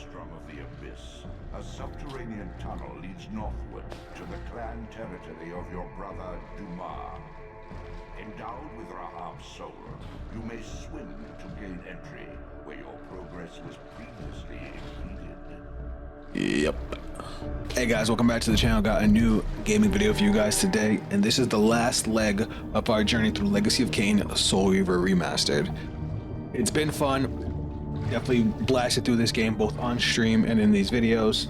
maelstrom of the abyss, a subterranean tunnel leads northward to the clan territory of your brother Dumas. Endowed with Rahab's soul, you may swim to gain entry where your progress was previously impeded. Yep. Hey guys, welcome back to the channel. Got a new gaming video for you guys today, and this is the last leg of our journey through Legacy of Kain, Soul Reaver Remastered. It's been fun. Definitely blasted through this game both on stream and in these videos.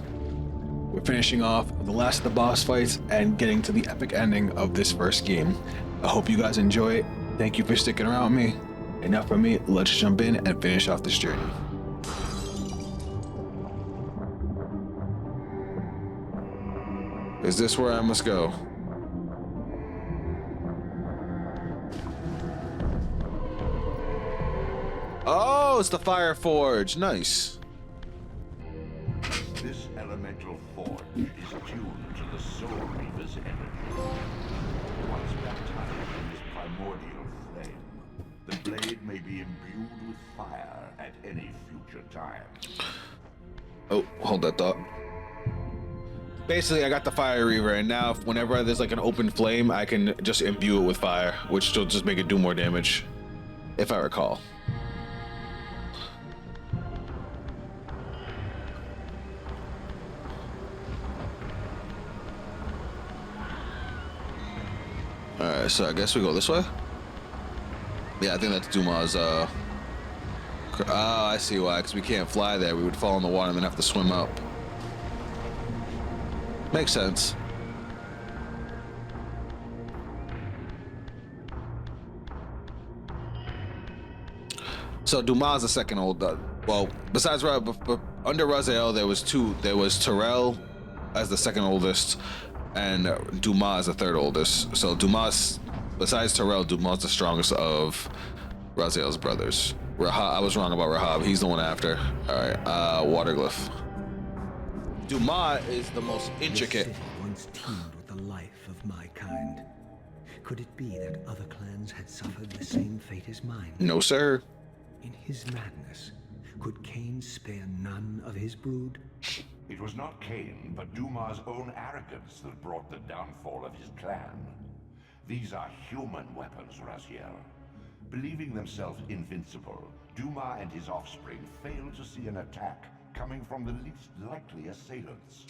We're finishing off the last of the boss fights and getting to the epic ending of this first game. I hope you guys enjoy it. Thank you for sticking around with me. Enough from me, let's jump in and finish off this journey. Is this where I must go? Oh, it's the Fire Forge. Nice. This elemental forge is tuned to the Soul Reaver's energy. Once baptized in this primordial flame, the blade may be imbued with fire at any future time. Oh, hold that thought. Basically, I got the Fire Reaver, and now whenever there's like an open flame, I can just imbue it with fire, which will just make it do more damage, if I recall. Alright, so I guess we go this way? Yeah, I think that's Dumas', oh, I see why, because we can't fly there. We would fall in the water and then have to swim up. Makes sense. So Dumas the second old, well, besides under Raziel, there was two. There was Terrell as the second oldest, and Dumas as the third oldest. So Dumas, besides Terrell, Dumas the strongest of Raziel's brothers. Rahab, I was wrong about Rahab. He's the one after. All right, Waterglyph. Dumas is the most intricate. This city once teemed with the life of my kind. Could it be that other clans had suffered the same fate as mine? No, sir. In his madness, could Kain spare none of his brood? It was not Kain, but Dumas' own arrogance that brought the downfall of his clan. These are human weapons, Raziel. Believing themselves invincible, Dumas and his offspring failed to see an attack coming from the least likely assailants.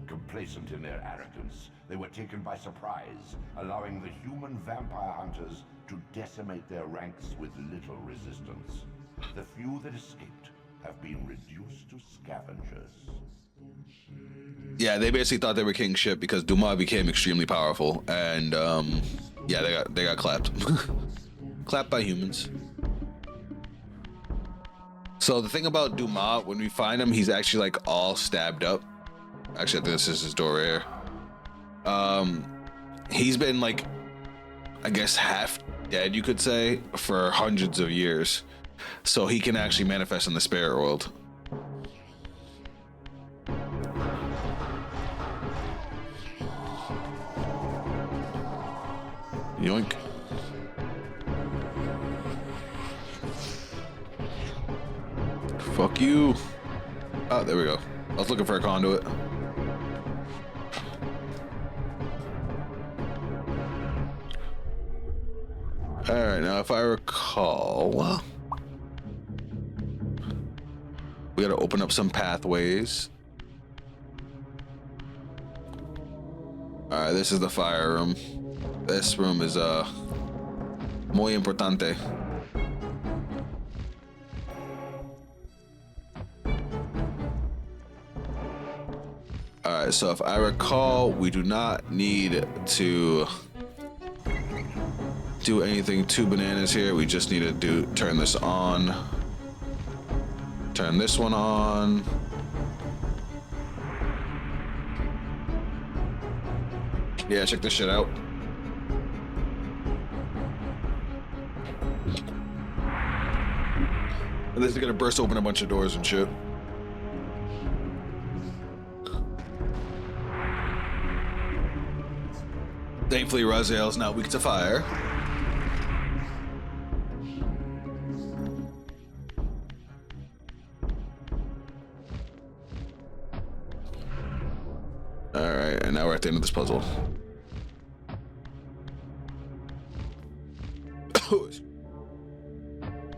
Complacent in their arrogance, they were taken by surprise, allowing the human vampire hunters to decimate their ranks with little resistance. The few that escaped have been reduced to scavengers. Yeah, they basically thought they were king shit because Dumas became extremely powerful, and yeah, they got clapped. Clapped by humans. So the thing about Dumas, when we find him, he's actually like all stabbed up. Actually, I think this is his door here. He's been like, I guess half dead, you could say, for hundreds of years. So he can actually manifest in the spirit world. Yoink. Fuck you. Oh, there we go. I was looking for a conduit. Alright, now if I recall, we gotta open up some pathways. Alright, this is the fire room. This room is muy importante. Alright, so if I recall, we do not need to do anything too bananas here. We just need to turn this on. Turn this one on. Yeah, check this shit out. And this is gonna burst open a bunch of doors and shit. Thankfully, Raziel's not weak to fire. Alright, and now we're at the end of this puzzle.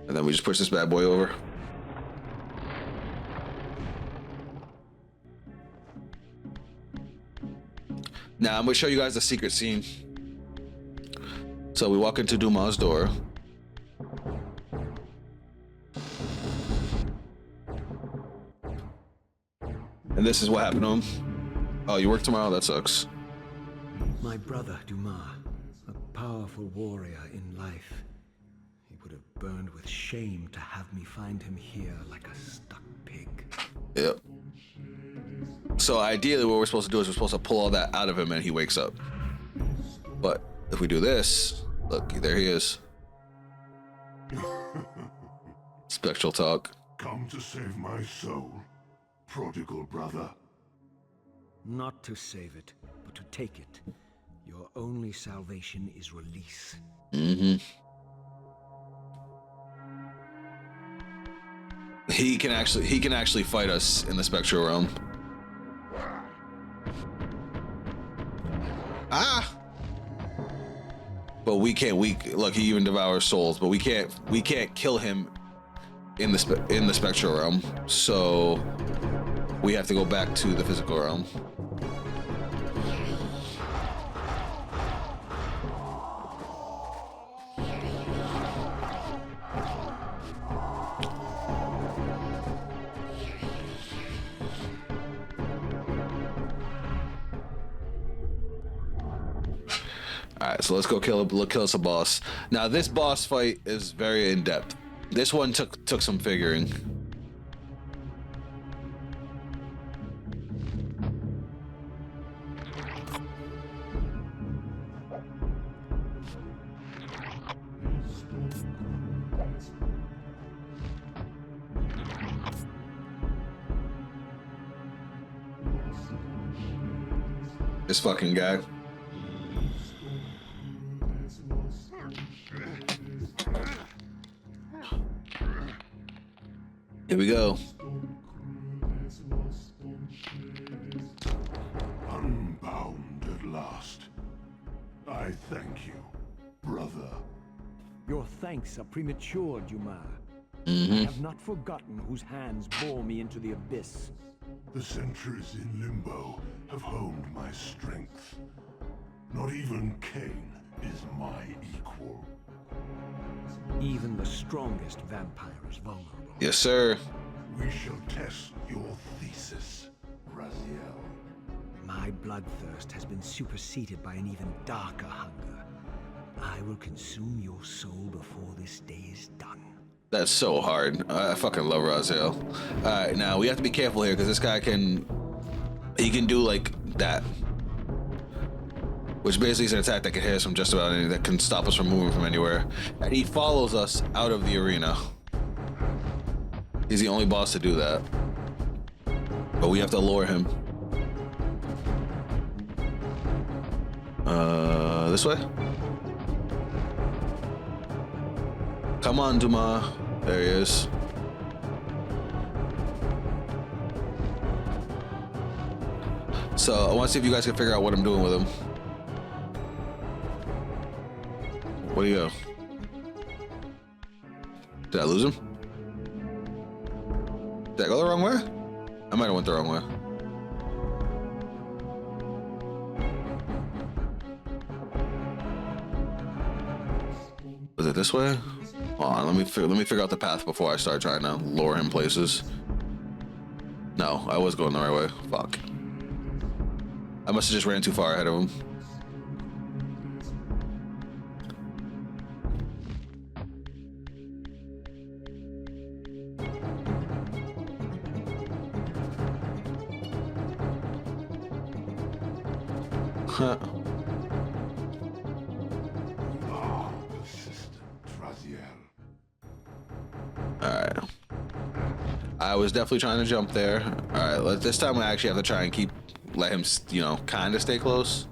And then we just push this bad boy over. Now I'm gonna show you guys the secret scene. So we walk into Dumas' door. And this is what happened to him. Oh, you work tomorrow? That sucks. My brother, Dumas, a powerful warrior in life. He would have burned with shame to have me find him here like a stuck pig. Yep. So ideally what we're supposed to do is we're supposed to pull all that out of him and he wakes up. But if we do this, look, there he is. Spectral talk. Come to save my soul, prodigal brother. Not to save it, but to take it. Your only salvation is release. Mm-hmm. He can actually fight us in the spectral realm. Ah! But we can't. Look, he even devours souls, but we can't kill him in the spectral realm. So we have to go back to the physical realm. Alright, so let's go kill us a boss. Now this boss fight is very in-depth. This one took some figuring. This fucking guy. Here we go. Unbound at last. I thank you, brother. Your thanks are premature, Dumas. I have not forgotten whose hands bore me into the abyss. The centuries in limbo have honed my strength. Not even Kain is my equal. Even the strongest vampire is vulnerable. Yes, sir. We shall test your thesis, Raziel. My bloodthirst has been superseded by an even darker hunger. I will consume your soul before this day is done. That's so hard. I fucking love Raziel. Alright, now we have to be careful here because this guy can do like that. Which basically is an attack that can hit us from just about anything, that can stop us from moving from anywhere. And he follows us out of the arena. He's the only boss to do that. But we have to lure him. This way? Come on, Dumas. There he is. So I want to see if you guys can figure out what I'm doing with him. Where'd he go? Did I lose him? Did I go the wrong way? I might have went the wrong way. Was it this way? Hold on, let me figure out the path before I start trying to lure him places. No, I was going the right way. Fuck. I must have just ran too far ahead of him. Huh. Persistent, Raziel. Alright. I was definitely trying to jump there. Alright, this time I actually have to try and let him, kind of stay close.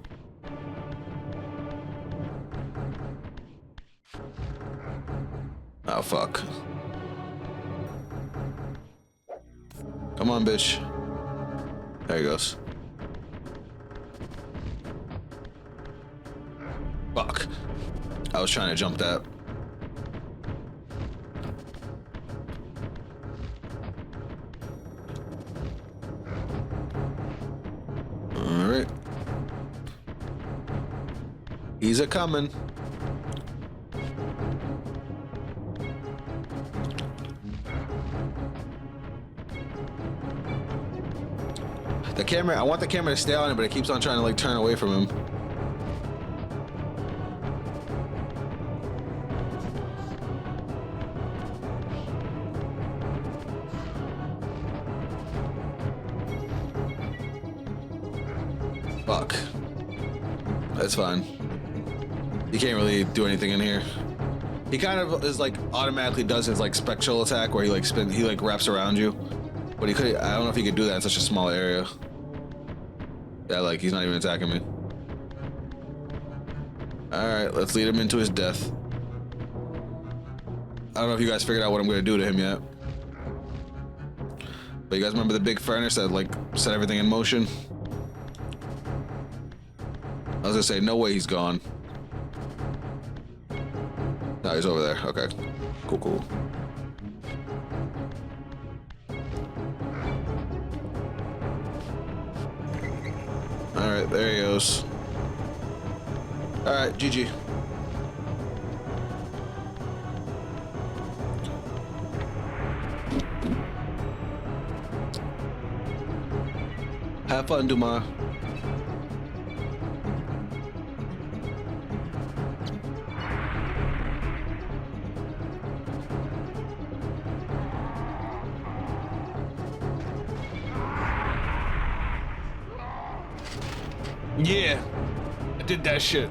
Oh, fuck. Come on, bitch. There he goes. I was trying to jump that. All right. He's a coming. The camera, I want the camera to stay on it, but it keeps on trying to like turn away from him. Fuck. That's fine. You can't really do anything in here. He kind of is like automatically does his like spectral attack where he like he like wraps around you. But he could, I don't know if he could do that in such a small area. Yeah, like he's not even attacking me. All right, let's lead him into his death. I don't know if you guys figured out what I'm gonna do to him yet. But you guys remember the big furnace that like set everything in motion? I was gonna say, no way he's gone. No, he's over there. Okay, cool, cool. All right, there he goes. All right, GG. Have fun, Dumas. Yeah, I did that shit.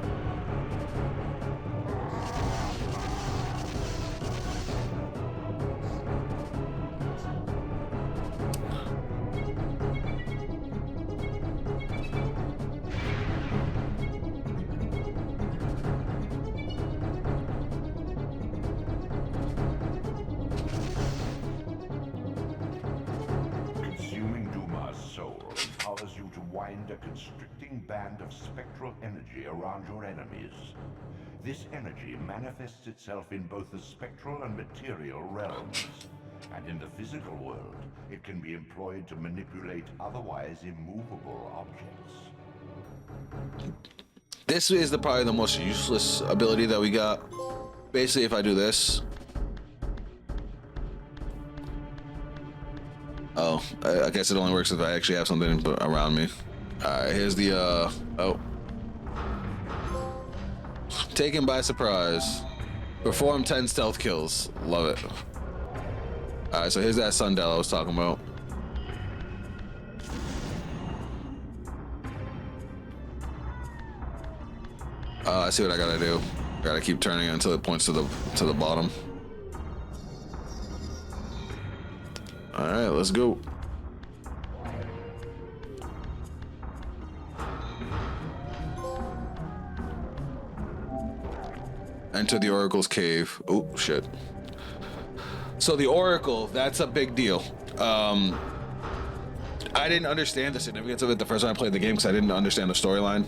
Consuming Duma's soul empowers you to wind a constricting band of spectral energy around your enemies. This energy manifests itself in both the spectral and material realms. And in the physical world, it can be employed to manipulate otherwise immovable objects. This is probably the most useless ability that we got. Basically, if I do this. Oh, I guess it only works if I actually have something around me. Alright, here's the, oh. Taken by surprise. Perform 10 stealth kills. Love it. Alright, so here's that Sundell I was talking about. I see what I gotta do. Gotta keep turning it until it points to the bottom. Alright, let's go. Enter the Oracle's cave. Oh, shit. So the Oracle, that's a big deal. I didn't understand the significance of it the first time I played the game because I didn't understand the storyline.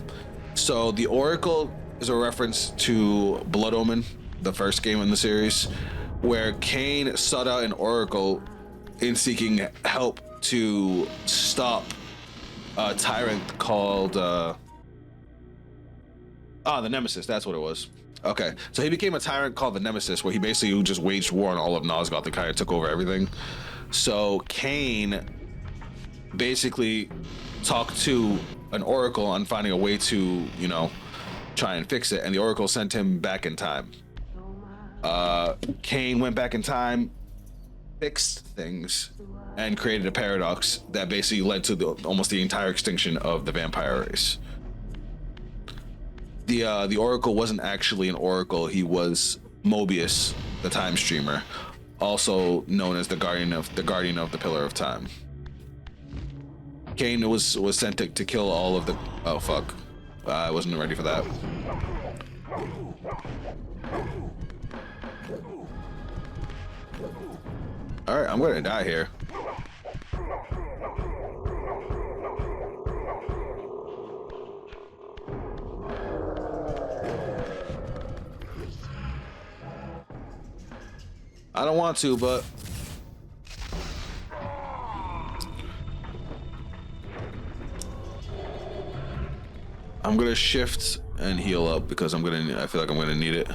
So the Oracle is a reference to Blood Omen, the first game in the series, where Kain sought out an Oracle in seeking help to stop a tyrant called the Nemesis. That's what it was. Okay, so he became a tyrant called the Nemesis, where he basically just waged war on all of Nosgoth and kind of took over everything. So Kain basically talked to an Oracle on finding a way to, you know, try and fix it, and the Oracle sent him back in time. Kain went back in time, fixed things, and created a paradox that basically led to almost the entire extinction of the vampire race. The Oracle wasn't actually an Oracle. He was Mobius, the Time Streamer, also known as the Guardian of the Pillar of Time. Kain was sent to kill all of the. Oh fuck! I wasn't ready for that. All right, I'm gonna die here. I don't want to, but I'm gonna shift and heal up because I feel like I'm gonna need it.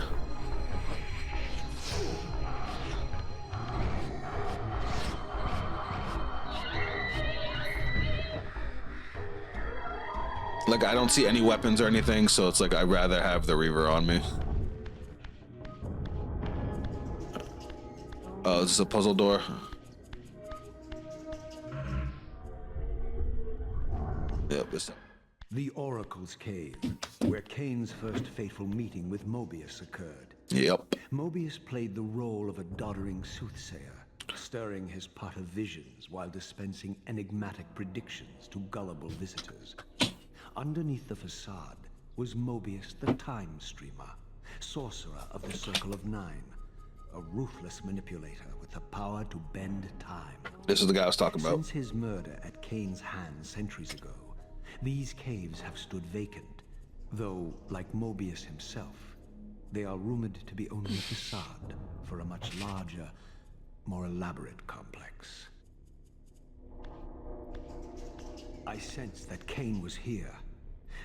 Like, I don't see any weapons or anything, so it's like I'd rather have the Reaver on me. Oh, is this a puzzle door? Yep, it's... The Oracle's Cave, where Kain's first fateful meeting with Mobius occurred. Yep. Mobius played the role of a doddering soothsayer, stirring his pot of visions while dispensing enigmatic predictions to gullible visitors. Underneath the facade was Mobius the Time Streamer, sorcerer of the Circle of Nine, a ruthless manipulator with the power to bend time. This is the guy I was talking about. Since his murder at Kain's hands centuries ago, these caves have stood vacant, though, like Mobius himself, they are rumored to be only a facade for a much larger, more elaborate complex. I sensed that Kain was here,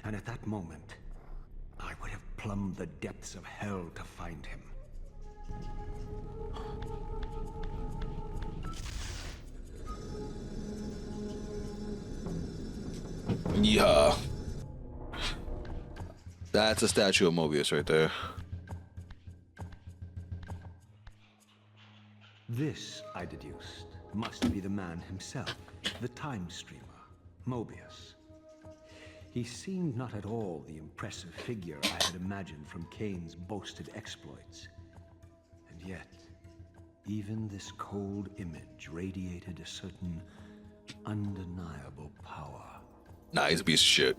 and at that moment, I would have plumbed the depths of hell to find him. Yeah. That's a statue of Mobius right there. This, I deduced, must be the man himself, the Time Streamer, Mobius. He seemed not at all the impressive figure I had imagined from Kain's boasted exploits. And yet, even this cold image radiated a certain undeniable power. Nah, he's a piece of shit.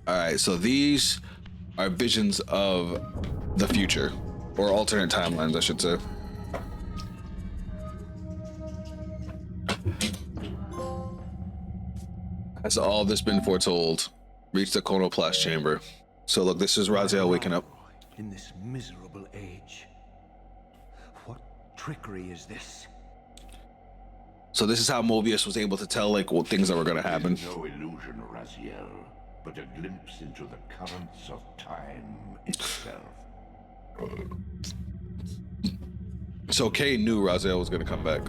Alright, so these are visions of the future. Or alternate timelines, I should say. Has all this been foretold? Reach the chronoplast chamber. So look, this is Raziel waking up. In this miserable age, what trickery is this? So this is how Mobius was able to tell like what things that were gonna happen. No illusion, Raziel, but a glimpse into the currents of time itself. So Kain knew Raziel was gonna come back.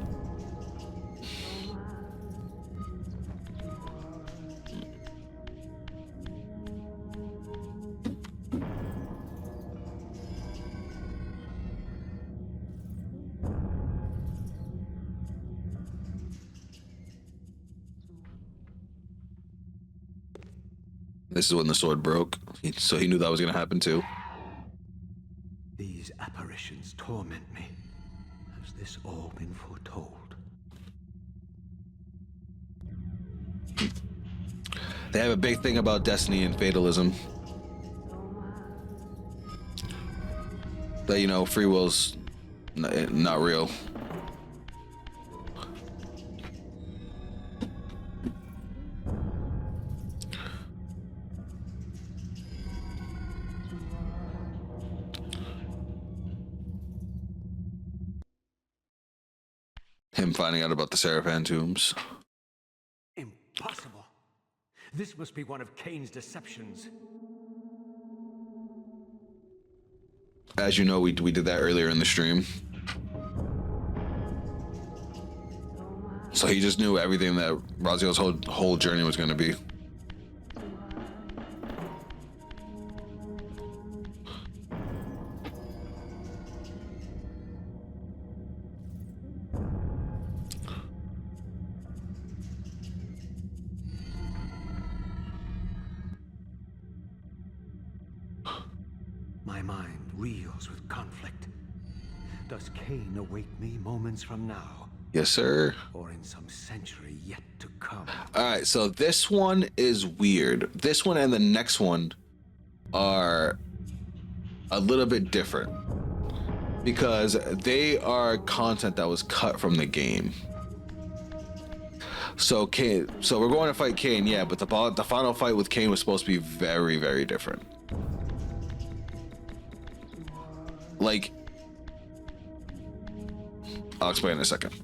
This is when the sword broke, so he knew that was gonna happen too. These apparitions torment me. Has this all been foretold? They have a big thing about destiny and fatalism. That, you know, free will's not real. Him finding out about the Seraphan tombs. Impossible. This must be one of Kain's deceptions. As you know, we did that earlier in the stream. So he just knew everything that Raziel's whole journey was going to be. My mind reels with conflict. Does Kain await me moments from now? Yes, sir. Or in some century yet to come? All right, so this one is weird. This one and the next one are a little bit different because they are content that was cut from the game. So Kain, so we're going to fight Kain, yeah, but the final fight with Kain was supposed to be very, very different. Like, I'll explain in a second.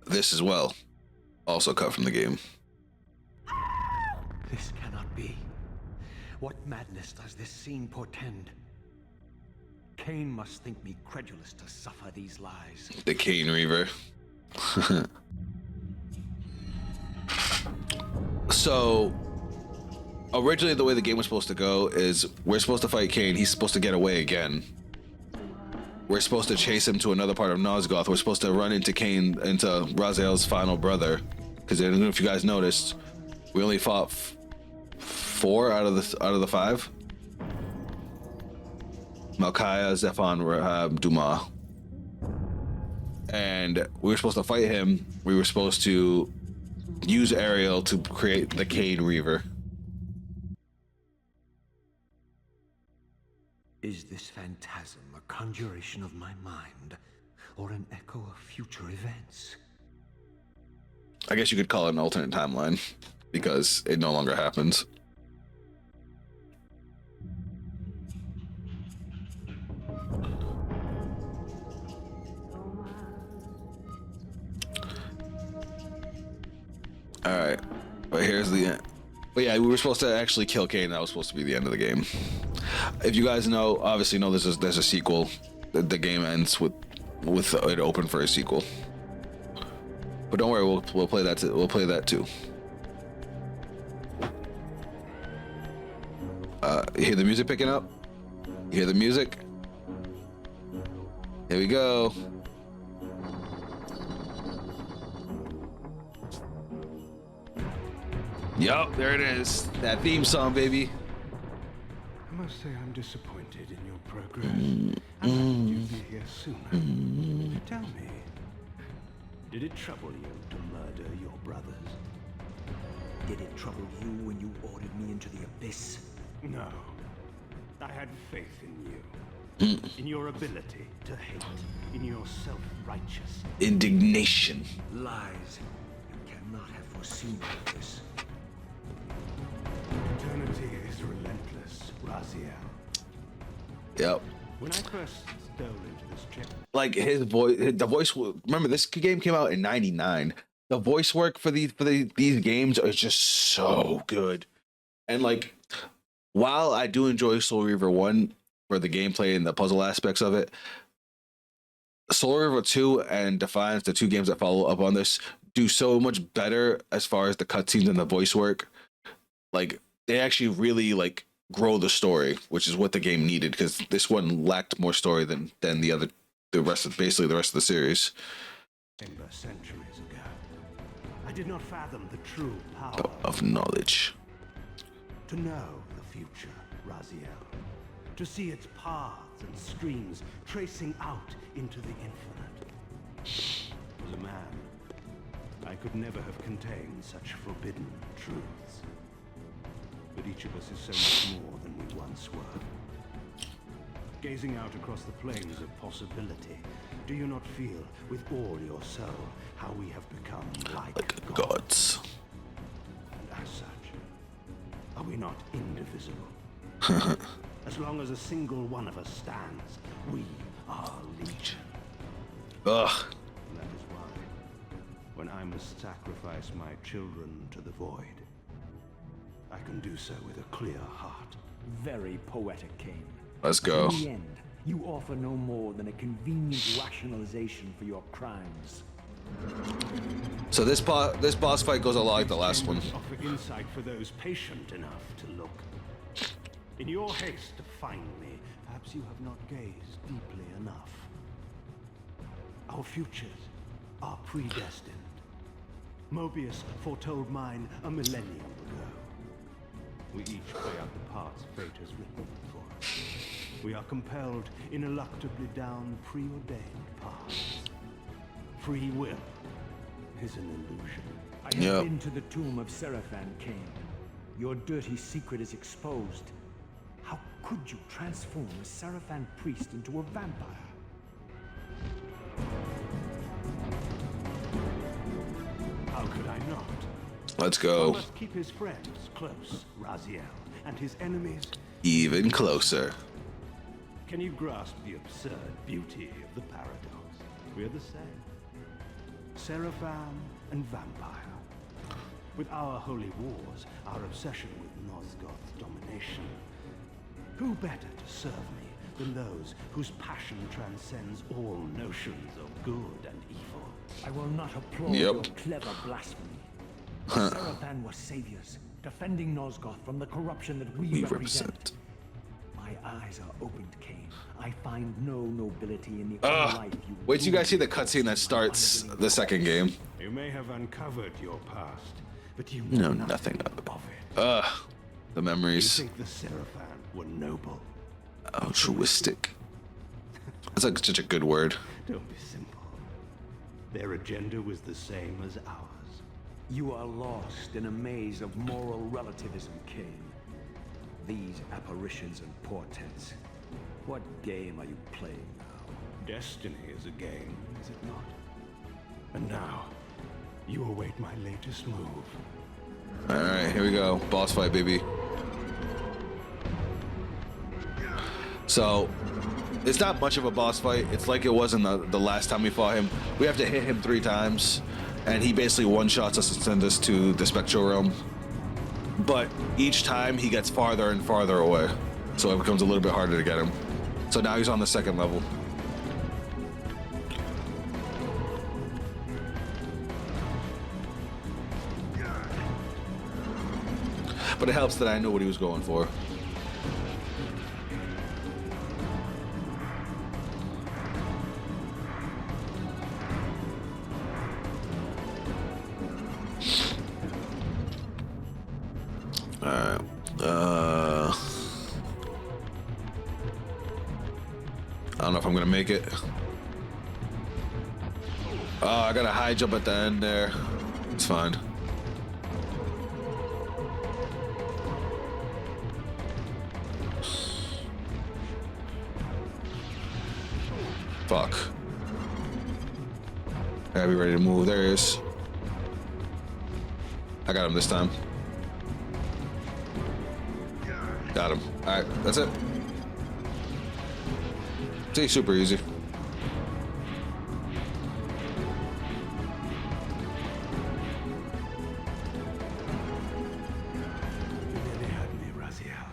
This as well, also cut from the game. This cannot be. What madness does this scene portend? Kain must think me credulous to suffer these lies. The Kain Reaver. So, originally the way the game was supposed to go is we're supposed to fight Kain, he's supposed to get away again. We're supposed to chase him to another part of Nosgoth. We're supposed to run into Kain, into Raziel's final brother. Because I don't know if you guys noticed, we only fought 4 out of the 5. Malkaya, Zephon, Rahab, Duma. And we were supposed to fight him. We were supposed to use Ariel to create the Kain Reaver. Is this phantasm a conjuration of my mind, or an echo of future events? I guess you could call it an alternate timeline, because it no longer happens. Alright, but here's the end. But yeah, we were supposed to actually kill Kain. That was supposed to be the end of the game. If you guys know, obviously know there's a sequel. The game ends with it open for a sequel. But don't worry, we'll play that. We'll play that too. You hear the music picking up? You hear the music? Here we go. Yup, there it is. That theme song, baby. I must say I'm disappointed in your progress. I hoped you'd be here sooner. Tell me, did it trouble you to murder your brothers? Did it trouble you when you ordered me into the abyss? No. I had faith in you. In your ability to hate. In your self-righteous Indignation. lies. You cannot have foreseen all this. Eternity is relentless, Raziel. Yep. When I first stole into this chamber, Like his voice, the voice. Remember, this game came out in '99. The voice work for these games is just so good. And like, while I do enjoy Soul Reaver 1 for the gameplay and the puzzle aspects of it, Soul Reaver 2 and Defiance, the 2 games that follow up on this, do so much better as far as the cutscenes and the voice work. Like, they actually really like grow the story, which is what the game needed, because this one lacked more story than the rest of the series. centuries ago, I did not fathom the true power Of knowledge. to know the future, Raziel. To see its paths and streams tracing out into the infinite. As a man, I could never have contained such forbidden truths. But each of us is so much more than we once were. Gazing out across the plains of possibility, do you not feel with all your soul how we have become like Gods. And as such, are we not indivisible? As long as a single one of us stands, we are legion. Ugh. And that is why, when I must sacrifice my children to the void, I can do so with a clear heart. Very poetic, Kain. Let's go. In the end, you offer no more than a convenient rationalization for your crimes. So this boss fight goes a lot like the last one. Offer insight for those patient enough to look. In your haste to find me, perhaps you have not gazed deeply enough. Our futures are predestined. Mobius foretold mine a millennium ago. We each play out the parts fate has written for us. We are compelled ineluctably down preordained paths. Free will is an illusion. I have been to the tomb of Seraphan, Kain. Your dirty secret is exposed. How could you transform a Seraphan priest into a vampire? How could I not? Let's One go. must keep his friends close, Raziel, and his enemies. Even closer. Can you grasp the absurd beauty of the paradox? We're the same. Seraphim and vampire. With our holy wars, our obsession with Nosgoth's domination, who better to serve me than those whose passion transcends all notions of good and evil? I will not applaud Yep. your clever blasphemy. The Seraphan were saviors, defending Nosgoth from the corruption that we represent. My eyes are opened, Kain. I find no nobility in the life you. Wait till you guys see the cutscene that starts the second game. You may have uncovered your past, but you No, know nothing of it. The You memories. think the Seraphim were noble? Altruistic. That's like such a good word. Don't be simple. Their agenda was the same as ours. You are lost in a maze of moral relativism, Kain. These apparitions and portents. What game are you playing now? Destiny is a game, is it not? And now, you await my latest move. Alright, here we go. Boss fight, baby. So, it's not much of a boss fight. It's like it was in the last time we fought him. We have to hit him 3 times, and he basically one-shots us and sends us to the Spectral Realm. But each time, he gets farther and farther away. So it becomes a little bit harder to get him. So now he's on the 2nd level. But it helps that I know what he was going for. Alright. I don't know if I'm gonna make it. Oh, I got a high jump at the end there. It's fine. Fuck. I gotta be ready to move. There he is. I got him this time. Got him. Alright, that's it. See, super easy. You nearly had me, Raziel.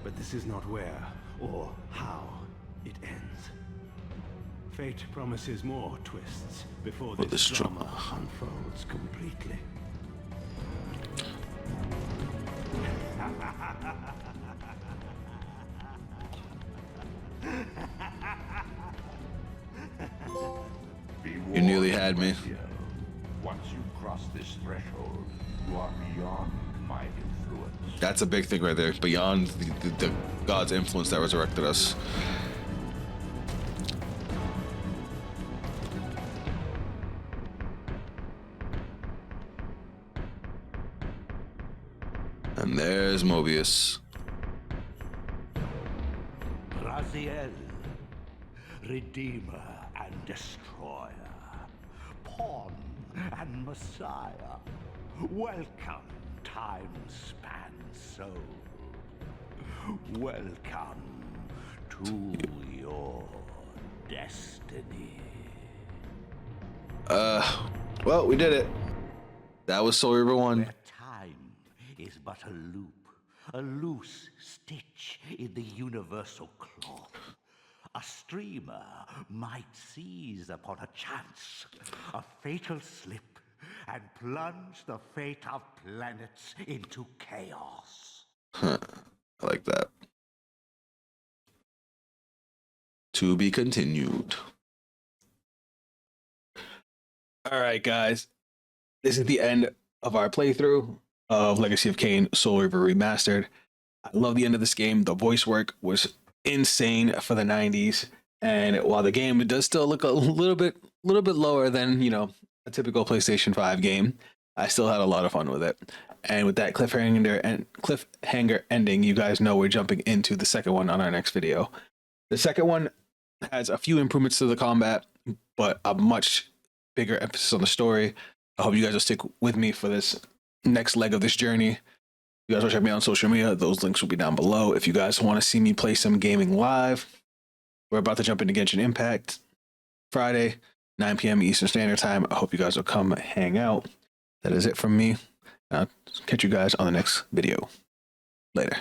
But this is not where or how it ends. Fate promises more twists before this this drama drama unfolds completely. You nearly had me. Once you cross this threshold, you are beyond my influence. That's a big thing right there. Beyond the God's influence that resurrected us. And there's Mobius. Raziel, Redeemer and Destroyer, Pawn and Messiah, welcome, time-span soul. Welcome to your destiny. Well, we did it. That was Soul Reaver 1. Where time is but a loop, a loose stitch in the universal cloth. A streamer might seize upon a chance, a fatal slip, and plunge the fate of planets into chaos. I like that. To be continued. All right, guys. This is the end of our playthrough of Legacy of Kain Soul Reaver Remastered. I love the end of this game. The voice work was insane for the 90s. And while the game does still look a little bit lower than, a typical PlayStation 5 game. I still had a lot of fun with it. And with that cliffhanger ending, you guys know we're jumping into the second one on our next video. The second one has a few improvements to the combat, but a much bigger emphasis on the story. I hope you guys will stick with me for this next leg of this journey. You guys will check me out on social media. Those links will be down below. If you guys want to see me play some gaming live, we're about to jump into Genshin Impact Friday, 9 p.m. Eastern Standard Time. I hope you guys will come hang out. That is it from me. I'll catch you guys on the next video. Later.